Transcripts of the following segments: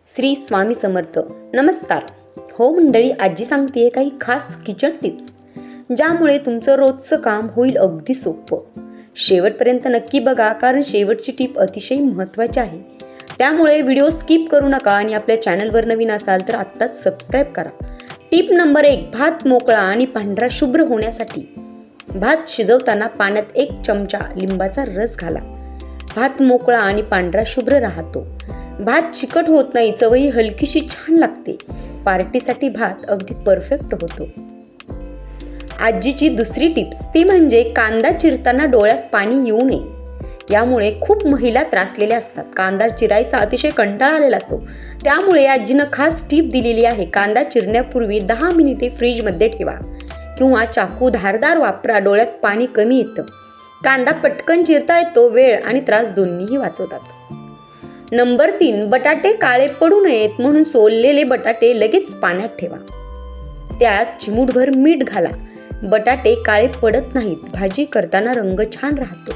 श्री स्वामी समर्थ. नमस्कार. हो मंडळी, आजी सांगतेय काही खास किचन टिप्स ज्यामुळे तुमचं रोजचं काम होईल अगदी सोपं. शेवटपर्यंत नक्की बघा, कारण शेवटची टिप अतिशय महत्त्वाची आहे. त्यामुळे व्हिडिओ स्किप करू नका आणि आपल्या चॅनलवर नवीन असाल तर आत्ताच सबस्क्राईब करा. Tip number 1. भात मोकळा आणि पांढरा शुभ्र होण्यासाठी भात शिजवताना पाण्यात 1 चमचा लिंबाचा रस घाला. भात मोकळा आणि पांढरा शुभ्र राहतो. भात चिकट होत नाही, चवही हलकीशी छान लागते. पार्टीसाठी भात अगदी परफेक्ट होतो. आजीची दुसरी टिप्स ती म्हणजे कांदा चिरताना डोळ्यात पाणी येऊ नये. यामुळे खूप महिला त्रासलेल्या असतात. कांदा चिरायचा अतिशय कंटाळा आलेला असतो. त्यामुळे आजीनं खास टिप दिलेली आहे. कांदा चिरण्यापूर्वी 10 मिनिटे फ्रीजमध्ये ठेवा किंवा चाकू धारदार वापरा. डोळ्यात पाणी कमी येतं. कांदा पटकन चिरता येतो. वेळ आणि त्रास दोन्हीही वाचवतात. नंबर 3. बटाटे काळे पडू नयेत म्हणून सोललेले बटाटे लगेच पाण्यात ठेवा. त्यात चिमूटभर मीठ घाला. बटाटे काळे पडत नाहीत. भाजी करताना रंग छान राहतो.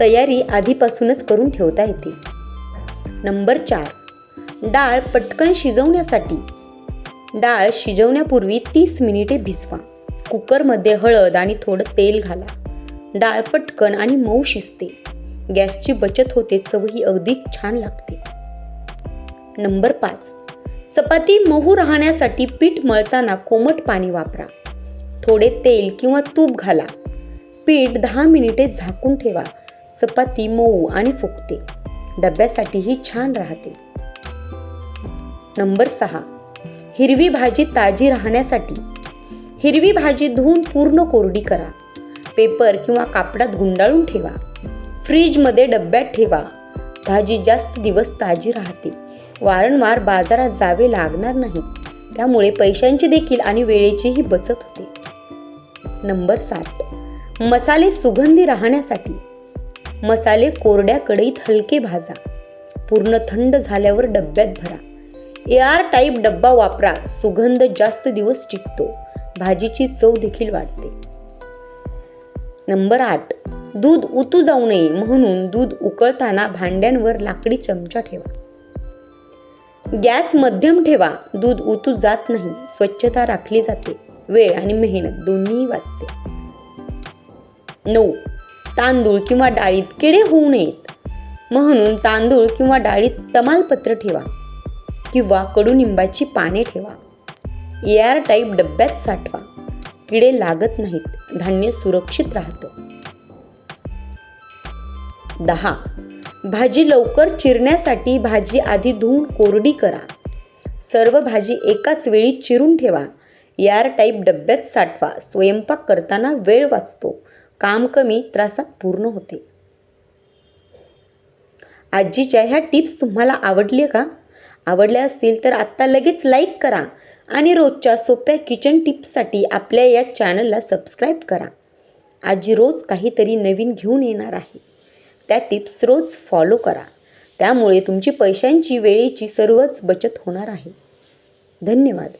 तयारी आधीपासूनच करून ठेवता येते. नंबर 4. डाळ पटकन शिजवण्यासाठी डाळ शिजवण्यापूर्वी 30 मिनिटे भिजवा. कुकरमध्ये हळद आणि थोडं तेल घाला. डाळ पटकन आणि मऊ शिजते. गॅसची बचत होते. चवही अधिक छान लागते. नंबर 5. चपाती मऊ राहण्यासाठी पीठ मळताना कोमट पाणी वापरा. थोडे तेल किंवा तूप घाला. पीठ 10 मिनिटे झाकून ठेवा. चपाती मऊ आणि फुगते. डब्यासाठीही छान राहते. नंबर 6. हिरवी भाजी ताजी राहण्यासाठी हिरवी भाजी धुवून पूर्ण कोरडी करा. पेपर किंवा कापडात गुंडाळून ठेवा. फ्रीजमध्ये डब्यात ठेवा. भाजी जास्त दिवस ताजी राहते. वारंवार बाजारात जावे लागणार नाही. त्यामुळे पैशांची देखील आणि वेळेचीही बचत होते. नंबर 7. मसाले सुगंधी राहण्यासाठी मसाले कोरड्या कढईत हलके भाजा. पूर्ण थंड झाल्यावर डब्यात भरा. एअर टाईप डब्बा वापरा. सुगंध जास्त दिवस टिकतो. भाजीची चव देखील वाढते. नंबर 8. दूध उतू जाऊ नये म्हणून दूध उकळताना भांड्यांवर लाकडी चमचा ठेवा. गॅस मध्यम ठेवा. दूध उतू जात नाही. स्वच्छता राखली जाते. वेळ आणि मेहनत दोन्हीही वाचते. 9. तांदूळ किंवा डाळीत किडे होऊ नयेत म्हणून तांदूळ किंवा डाळीत तमालपत्र ठेवा किंवा कडुनिंबाची पाने ठेवा. एअर टाईप डब्यात साठवा. किडे लागत नाहीत. धान्य सुरक्षित राहतं. 10. भाजी लवकर चिरण्यासाठी भाजी आधी धुवून कोरडी करा. सर्व भाजी एकाच वेळी चिरून ठेवा. एअर टाईप डब्यात साठवा. स्वयंपाक करताना वेळ वाचतो. काम कमी त्रासात पूर्ण होते. आजीच्या ह्या टिप्स तुम्हाला आवडल्या का? आवडल्या असतील तर आत्ता लगेच लाईक करा आणि रोजच्या सोप्या किचन टिप्ससाठी आपल्या या चॅनलला सबस्क्राईब करा. आजी रोज काहीतरी नवीन घेऊन येणार आहे. त्या टिप्स रोज फॉलो करा. त्यामुळे तुमची पैशांची वेळेची सर्वच बचत होणार आहे. धन्यवाद.